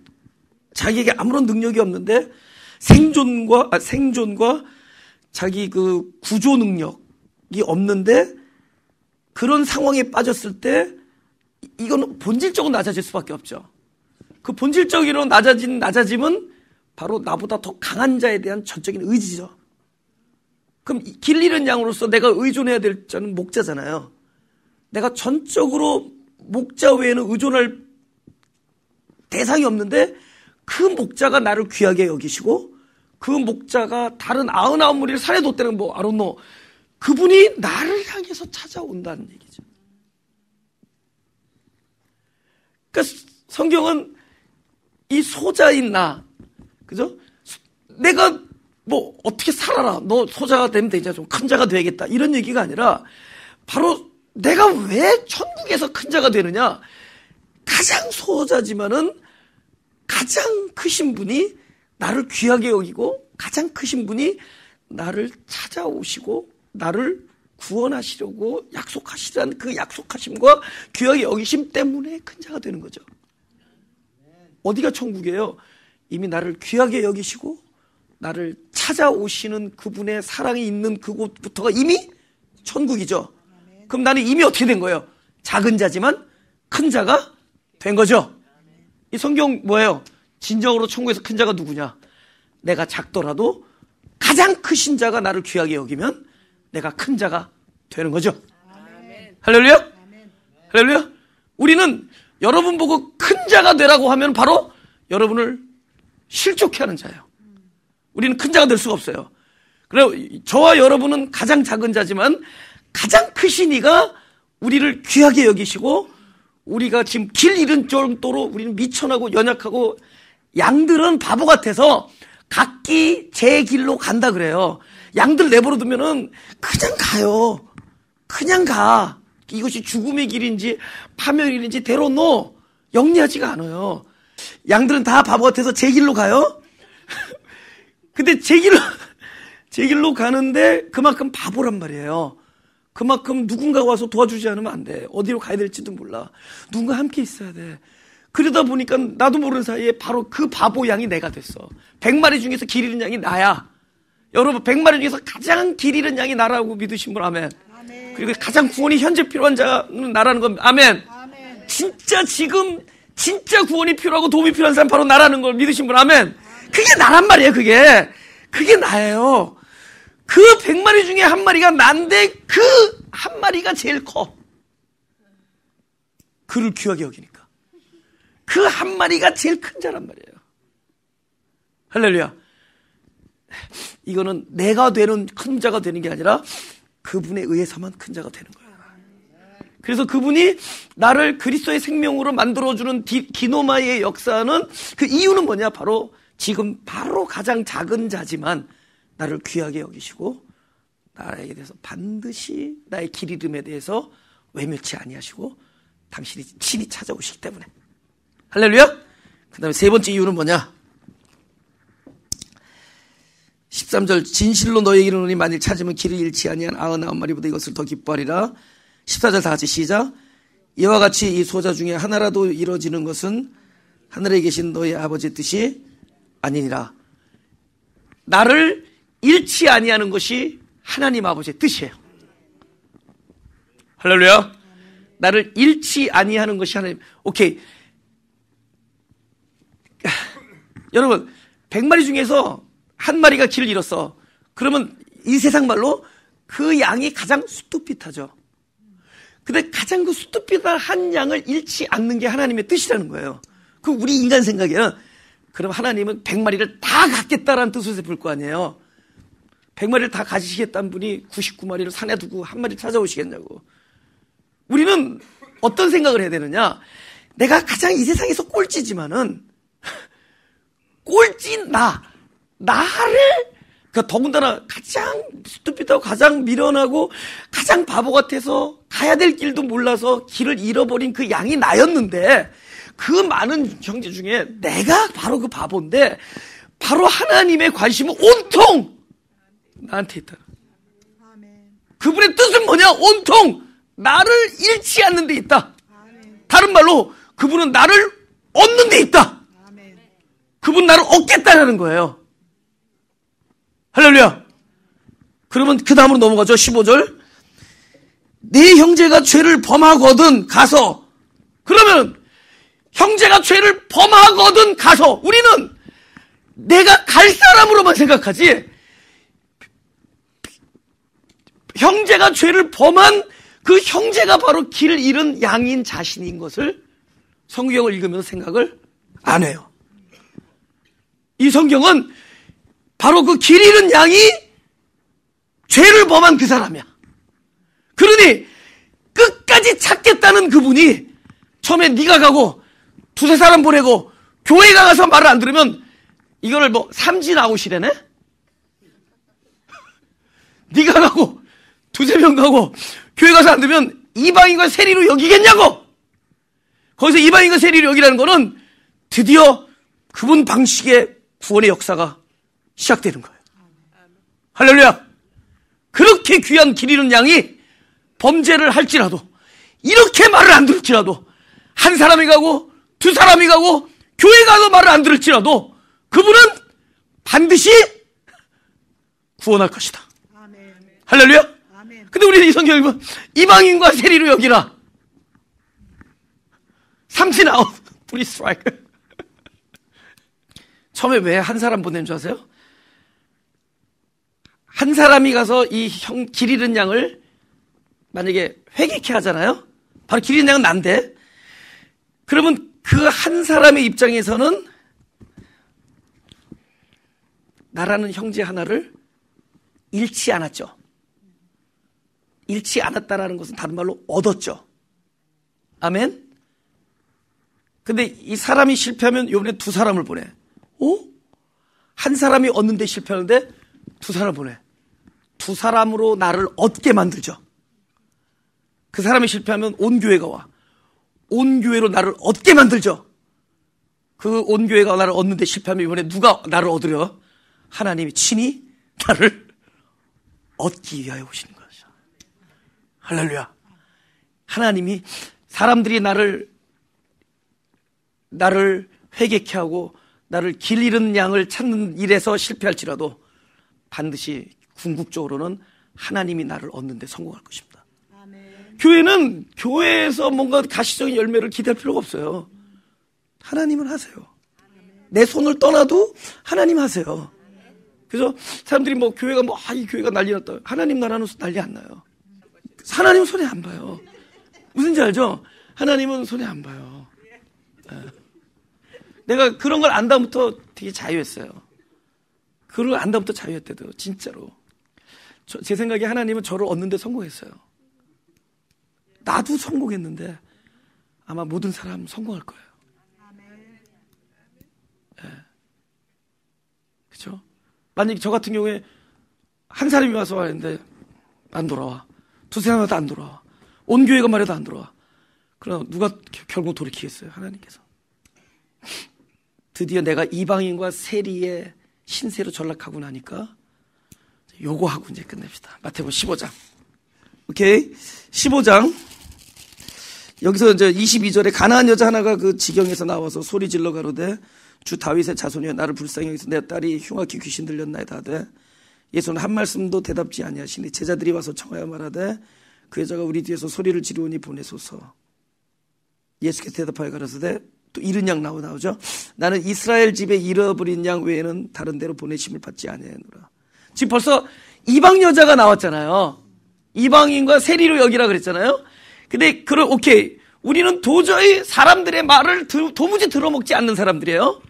Speaker 1: 자기에게 아무런 능력이 없는데 생존과 자기 그 구조 능력이 없는데 그런 상황에 빠졌을 때 이거는 본질적으로 낮아질 수밖에 없죠. 그 본질적으로 낮아짐은 바로 나보다 더 강한 자에 대한 전적인 의지죠. 그럼 길 잃은 양으로서 내가 의존해야 될 자는 목자잖아요. 내가 전적으로 목자 외에는 의존할 대상이 없는데 그 목자가 나를 귀하게 여기시고 그 목자가 다른 99무리를 살해 뒀다는 I don't know. 그분이 나를 향해서 찾아온다는 얘기죠. 그러니까 성경은 이 소자인 나, 그죠? 내가 어떻게 살아라. 너 소자가 되면 이제 좀 큰 자가 되겠다. 이런 얘기가 아니라 바로 내가 왜 천국에서 큰 자가 되느냐? 가장 소자지만은 가장 크신 분이 나를 귀하게 여기고 가장 크신 분이 나를 찾아오시고 나를 구원하시려고 약속하시라는 그 약속하심과 귀하게 여기심 때문에 큰 자가 되는 거죠. 어디가 천국이에요? 이미 나를 귀하게 여기시고 나를 찾아오시는 그분의 사랑이 있는 그곳부터가 이미 천국이죠. 그럼 나는 이미 어떻게 된 거예요? 작은 자지만 큰 자가 된 거죠. 이 성경 뭐예요? 진정으로 천국에서 큰 자가 누구냐? 내가 작더라도 가장 크신 자가 나를 귀하게 여기면 내가 큰 자가 되는 거죠. 할렐루야? 할렐루야? 우리는 여러분 보고 큰 자가 되라고 하면 바로 여러분을 실족해 하는 자예요. 우리는 큰 자가 될 수가 없어요. 그래, 저와 여러분은 가장 작은 자지만 가장 크신 이가 우리를 귀하게 여기시고 우리가 지금 길 잃은 정도로 우리는 미천하고 연약하고 양들은 바보 같아서 각기 제 길로 간다 그래요. 양들 내버려 두면은 그냥 가요. 그냥 가. 이것이 죽음의 길인지 파멸의 길인지 대로 영리하지가 않아요. 양들은 다 바보 같아서 제 길로 가요. 근데 제 길로 가는데 그만큼 바보란 말이에요. 그만큼 누군가가 와서 도와주지 않으면 안 돼. 어디로 가야 될지도 몰라. 누군가 함께 있어야 돼. 그러다 보니까 나도 모르는 사이에 바로 그 바보 양이 내가 됐어. 100마리 중에서 길 잃은 양이 나야. 여러분 100마리 중에서 가장 길 잃은 양이 나라고 믿으신 분 아멘. 아멘. 그리고 가장 구원이 현재 필요한 자는 나라는 건 아멘. 아멘. 진짜 구원이 필요하고 도움이 필요한 사람 바로 나라는 걸 믿으신 분 아멘. 그게 나란 말이에요. 그게 나예요. 그 100마리 중에 한 마리가 난데 그 한 마리가 제일 커. 그를 귀하게 여기니까. 그 한 마리가 제일 큰 자란 말이에요. 할렐루야. 이거는 내가 되는 큰 자가 되는 게 아니라 그분에 의해서만 큰 자가 되는 거예요. 그래서 그분이 나를 그리스도의 생명으로 만들어주는 기노마의 역사는 그 이유는 뭐냐? 지금 가장 작은 자지만 나를 귀하게 여기시고 나에게 대해서 반드시 나의 길 잃음에 대해서 외면치 아니하시고 당신이 친히 찾아오시기 때문에. 할렐루야. 그 다음에 세 번째 이유는 뭐냐? 13절 진실로 너에게 이르노니 만일 찾으면 길을 잃지 아니한 99마리보다 이것을 더 기뻐하리라. 14절 다 같이 시작. 이와 같이 이 소자 중에 하나라도 이루어지는 것은 하늘에 계신 너의 아버지의 뜻이 아니니라. 나를 잃지 아니하는 것이 하나님 아버지의 뜻이에요. 할렐루야. 나를 잃지 아니하는 것이 하나님. 오케이. 여러분 100마리 중에서 한 마리가 길을 잃었어. 그러면 이 세상 말로 그 양이 가장 수뚝빛하죠. 근데 가장 그 수뚝빛한 양을 잃지 않는 게 하나님의 뜻이라는 거예요. 그 우리 인간 생각에는 그럼 하나님은 100마리를 다 갖겠다라는 뜻으로 볼 거 아니에요. 100마리를 다 가지시겠다는 분이 99마리를 산에 두고 한 마리 찾아오시겠냐고. 우리는 어떤 생각을 해야 되느냐? 내가 가장 이 세상에서 꼴찌지만은 꼴찌 나를 그러니까 더군다나 가장 스투피드하고 가장 미련하고 가장 바보 같아서 가야 될 길도 몰라서 길을 잃어버린 그 양이 나였는데 그 많은 형제 중에 내가 바로 그 바보인데 바로 하나님의 관심은 온통 나한테 있다. 그분의 뜻은 뭐냐? 온통 나를 잃지 않는 데 있다. 다른 말로 그분은 나를 얻는 데 있다. 그분 나를 얻겠다라는 거예요. 할렐루야. 그러면 그 다음으로 넘어가죠. 15절. 네 형제가 죄를 범하거든 가서, 그러면 형제가 죄를 범하거든 가서, 우리는 내가 갈 사람으로만 생각하지, 형제가 죄를 범한 그 형제가 바로 길을 잃은 양인 자신인 것을 성경을 읽으면서 생각을 안 해요. 이 성경은 바로 그 길 잃은 양이 죄를 범한 그 사람이야. 그러니 끝까지 찾겠다는 그분이 처음에 네가 가고 두세 사람 보내고 교회 가서 말을 안 들으면 이거를 뭐 삼진 아웃이래네? 네가 가고 두세 명 가고 교회 가서 안 들으면 이방인과 세리로 여기겠냐고! 거기서 이방인과 세리로 여기라는 거는 드디어 그분 방식의 구원의 역사가 시작되는 거예요. 할렐루야! 그렇게 귀한 길 잃은 양이 범죄를 할지라도, 이렇게 말을 안 들을지라도, 한 사람이 가고 두 사람이 가고 교회 가서 말을 안 들을지라도 그분은 반드시 구원할 것이다. 할렐루야. 근데 우리는 이 성경을 보면 이방인과 세리로 여기라. 삼진 아웃, 프리 스트라이크. 처음에 왜 한 사람 보낸 줄 아세요? 한 사람이 가서 이 길 잃은 양을 만약에 회개케 하잖아요. 바로 길 잃은 양은 난데, 그러면 그 한 사람의 입장에서는 나라는 형제 하나를 잃지 않았죠. 잃지 않았다라는 것은 다른 말로 얻었죠. 아멘. 근데 이 사람이 실패하면 이번에 두 사람을 보내. 한 사람이 얻는데 실패하는데 두 사람을 보내. 두 사람으로 나를 얻게 만들죠. 그 사람이 실패하면 온 교회가 와. 온 교회로 나를 얻게 만들죠. 그 온 교회가 나를 얻는데 실패하면 이번에 누가 나를 얻으려? 하나님이 친히 나를 얻기 위하여 오시는 거죠. 할렐루야. 하나님이 사람들이 나를 회개케 하고 나를 길 잃은 양을 찾는 일에서 실패할지라도 반드시 궁극적으로는 하나님이 나를 얻는 데 성공할 것입니다. 아멘. 교회는 교회에서 뭔가 가시적인 열매를 기대할 필요가 없어요. 하나님은 하세요. 아멘. 내 손을 떠나도 하나님 하세요. 그래서 사람들이 뭐 교회가 이 교회가 난리 났다. 하나님 나라는 난리 안 나요. 하나님은 손에 안 봐요. 무슨지 알죠? 하나님은 손에 안 봐요. 네. 내가 그런 걸 안다부터 되게 자유했어요. 그걸 안다부터 자유했대도 진짜로. 제 생각에 하나님은 저를 얻는 데 성공했어요. 나도 성공했는데 아마 모든 사람 성공할 거예요. 네. 그렇죠? 만약에 저 같은 경우에 한 사람이 와서 말했는데 안 돌아와. 두세 사람도 안 돌아와. 온 교회가 말해도 안 돌아와. 그럼 누가 결국 돌이키겠어요? 하나님께서. 드디어 내가 이방인과 세리의 신세로 전락하고 나니까 요거 하고 이제 끝냅시다. 마태복음 15장. 오케이. 15장. 여기서 이제 22절에 가나안 여자 하나가 그 지경에서 나와서 소리 질러 가로되 주 다윗의 자손이여 나를 불쌍히 여기서 내 딸이 흉악히 귀신 들렸나이다 하되 예수는 한 말씀도 대답지 아니하시니 제자들이 와서 청하여 말하되 그 여자가 우리 뒤에서 소리를 지르오니 보내소서. 예수께서 대답하여 가라사대 또 잃은 양 나오죠. 나는 이스라엘 집에 잃어버린 양 외에는 다른 데로 보내심을 받지 아니하노라. 지금 벌써 이방 여자가 나왔잖아요. 이방인과 세리로 여기라 그랬잖아요. 근데 오케이. 우리는 도저히 사람들의 말을 도무지 들어먹지 않는 사람들이에요.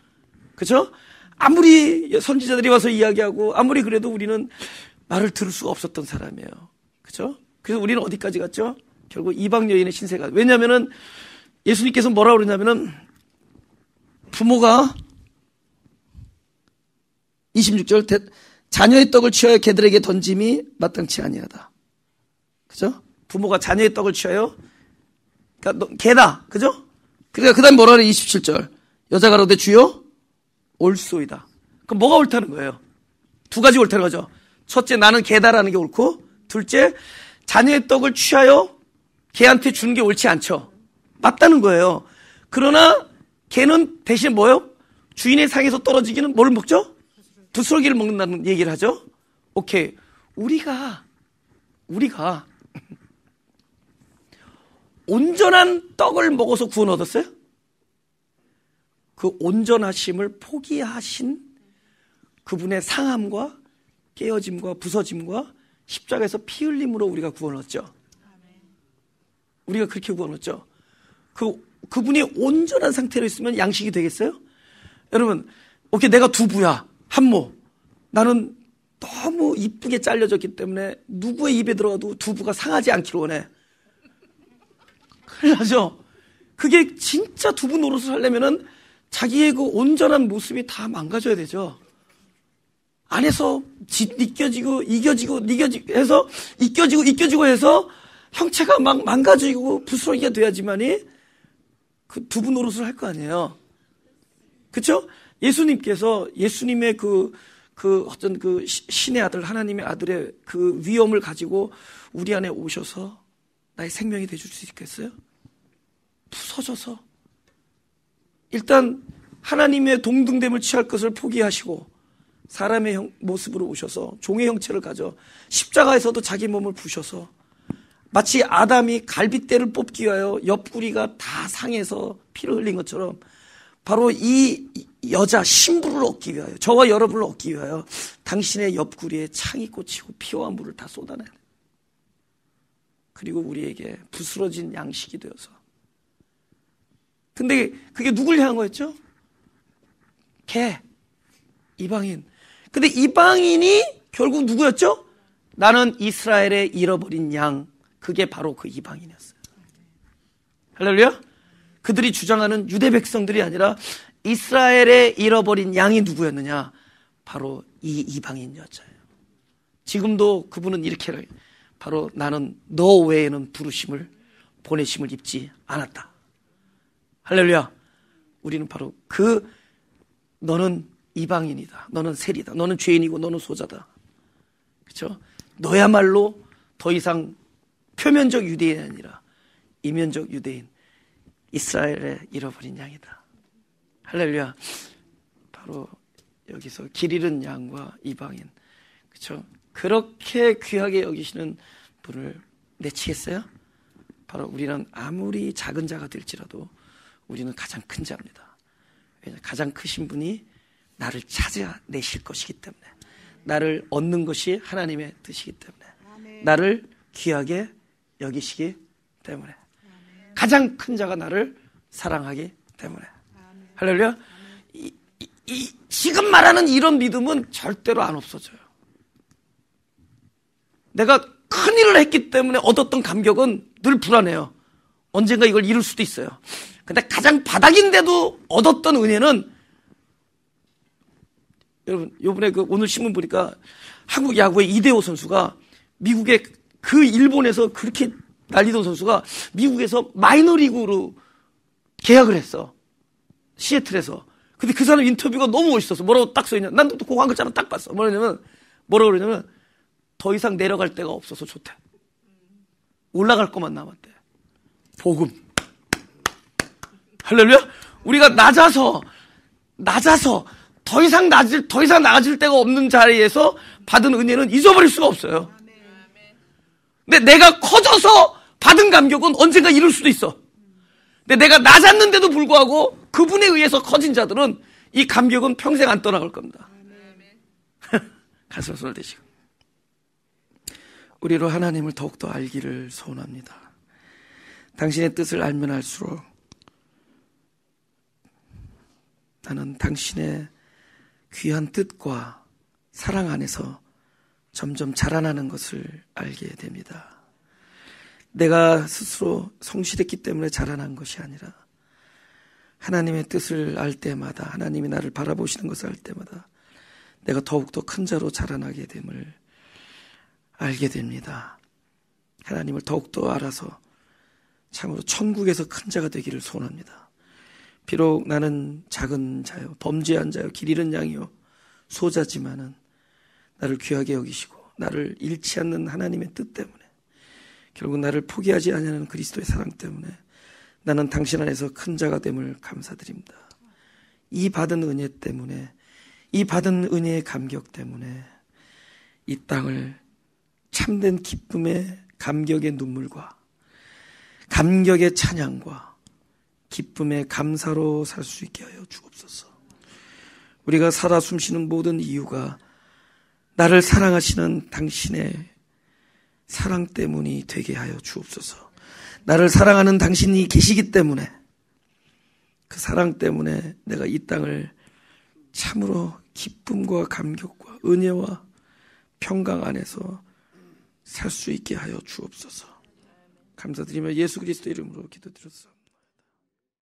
Speaker 1: 그렇죠? 아무리 선지자들이 와서 이야기하고 아무리 그래도 우리는 말을 들을 수가 없었던 사람이에요. 그렇죠? 그래서 우리는 어디까지 갔죠? 결국 이방 여인의 신세가. 왜냐면은 예수님께서 뭐라고 그러냐면은 부모가 26절 자녀의 떡을 취하여 개들에게 던짐이 마땅치 아니하다. 그죠? 부모가 자녀의 떡을 취하여 그러니까 개다. 그죠? 그러니까 그 다음에 뭐라 그래? 27절 여자가 그러되 주여 옳소이다. 그럼 뭐가 옳다는 거예요? 두 가지 옳다는 거죠. 첫째 나는 개다라는 게 옳고 둘째, 자녀의 떡을 취하여 개한테 주는 게 옳지 않죠. 맞다는 거예요. 그러나 개는 대신 뭐요? 주인의 상에서 떨어지기는 뭘 먹죠? 부스러기를 먹는다는 얘기를 하죠. 오케이. 우리가 온전한 떡을 먹어서 구원 얻었어요? 그 온전하심을 포기하신 그분의 상함과 깨어짐과 부서짐과 십자가에서 피 흘림으로 우리가 구원 얻죠. 우리가 그렇게 구원 얻죠. 그분이 온전한 상태로 있으면 양식이 되겠어요? 여러분, 오케이, 내가 두부야, 한모. 나는 너무 이쁘게 잘려졌기 때문에 누구의 입에 들어가도 두부가 상하지 않기를 원해. 큰일 나죠? 그게 진짜 두부 노릇을 하려면은 자기의 그 온전한 모습이 다 망가져야 되죠. 안에서 이겨지고 해서 이겨지고 해서 형체가 막 망가지고 부스러기가 돼야지만이 그 두부 노릇을 할 거 아니에요. 그렇죠? 예수님의 어떤 그 신의 아들, 하나님의 아들의 그 위엄을 가지고 우리 안에 오셔서 나의 생명이 되줄 수 있겠어요? 부서져서 일단 하나님의 동등됨을 취할 것을 포기하시고 사람의 모습으로 오셔서 종의 형체를 가져 십자가에서도 자기 몸을 부셔서 마치 아담이 갈빗대를 뽑기 위하여 옆구리가 다 상해서 피를 흘린 것처럼 바로 이 여자 신부를 얻기 위하여, 저와 여러분을 얻기 위하여 당신의 옆구리에 창이 꽂히고 피와 물을 다 쏟아내요. 그리고 우리에게 부스러진 양식이 되어서. 근데 그게 누굴 향한 거였죠? 개, 이방인. 근데 이방인이 결국 누구였죠? 나는 이스라엘의 잃어버린 양. 그게 바로 그 이방인이었어요. 할렐루야? 그들이 주장하는 유대 백성들이 아니라 이스라엘의 잃어버린 양이 누구였느냐? 바로 이 이방인 여자예요. 지금도 그분은 이렇게 해요. 바로 나는 너 외에는 부르심을, 보내심을 입지 않았다. 할렐루야. 우리는 바로 너는 이방인이다. 너는 세리다. 너는 죄인이고 너는 소자다. 그렇죠? 너야말로 더 이상 표면적 유대인이 아니라 이면적 유대인, 이스라엘의 잃어버린 양이다. 할렐루야. 바로 여기서 길 잃은 양과 이방인, 그렇죠? 그렇게 귀하게 여기시는 분을 내치겠어요? 바로 우리는 아무리 작은 자가 될지라도 우리는 가장 큰 자입니다. 왜냐하면 가장 크신 분이 나를 찾아내실 것이기 때문에, 나를 얻는 것이 하나님의 뜻이기 때문에, 나를 귀하게 여기시기 때문에, 가장 큰 자가 나를 사랑하기 때문에. 할렐루야. 지금 말하는 이런 믿음은 절대로 안 없어져요. 내가 큰일을 했기 때문에 얻었던 감격은 늘 불안해요. 언젠가 이걸 잃을 수도 있어요. 근데 가장 바닥인데도 얻었던 은혜는, 여러분, 요번에 오늘 신문 보니까 한국 야구의 이대호 선수가 미국의 일본에서 그렇게 날리던 선수가 미국에서 마이너리그로 계약을 했어. 시애틀에서. 근데 그 사람 인터뷰가 너무 멋있어서 뭐라고 딱 써있냐. 난 또 그 한 글자는 딱 봤어. 뭐라고 그러냐면 더 이상 내려갈 데가 없어서 좋대. 올라갈 것만 남았대. 복음. 할렐루야. 우리가 낮아서 더 이상 나아질 데가 없는 자리에서 받은 은혜는 잊어버릴 수가 없어요. 근데 내가 커져서 받은 감격은 언젠가 이룰 수도 있어. 근데 내가 낮았는데도 불구하고 그분에 의해서 커진 자들은 이 감격은 평생 안 떠나갈 겁니다. 가슴을 손을 대시고. 우리로 하나님을 더욱더 알기를 소원합니다. 당신의 뜻을 알면 알수록 나는 당신의 귀한 뜻과 사랑 안에서 점점 자라나는 것을 알게 됩니다. 내가 스스로 성실했기 때문에 자라난 것이 아니라 하나님의 뜻을 알 때마다, 하나님이 나를 바라보시는 것을 알 때마다 내가 더욱더 큰 자로 자라나게 됨을 알게 됩니다. 하나님을 더욱더 알아서 참으로 천국에서 큰 자가 되기를 소원합니다. 비록 나는 작은 자요, 범죄한 자요, 길 잃은 양이요, 소자지만은 나를 귀하게 여기시고 나를 잃지 않는 하나님의 뜻 때문에, 결국 나를 포기하지 않는 그리스도의 사랑 때문에 나는 당신 안에서 큰 자가 됨을 감사드립니다. 이 받은 은혜 때문에, 이 받은 은혜의 감격 때문에 이 땅을 참된 기쁨의 감격의 눈물과 감격의 찬양과 기쁨의 감사로 살 수 있게 하여 주옵소서. 우리가 살아 숨쉬는 모든 이유가 나를 사랑하시는 당신의 사랑 때문이 되게 하여 주옵소서. 나를 사랑하는 당신이 계시기 때문에, 그 사랑 때문에 내가 이 땅을 참으로 기쁨과 감격과 은혜와 평강 안에서 살 수 있게 하여 주옵소서. 감사드리며 예수 그리스도 이름으로 기도드렸습니다.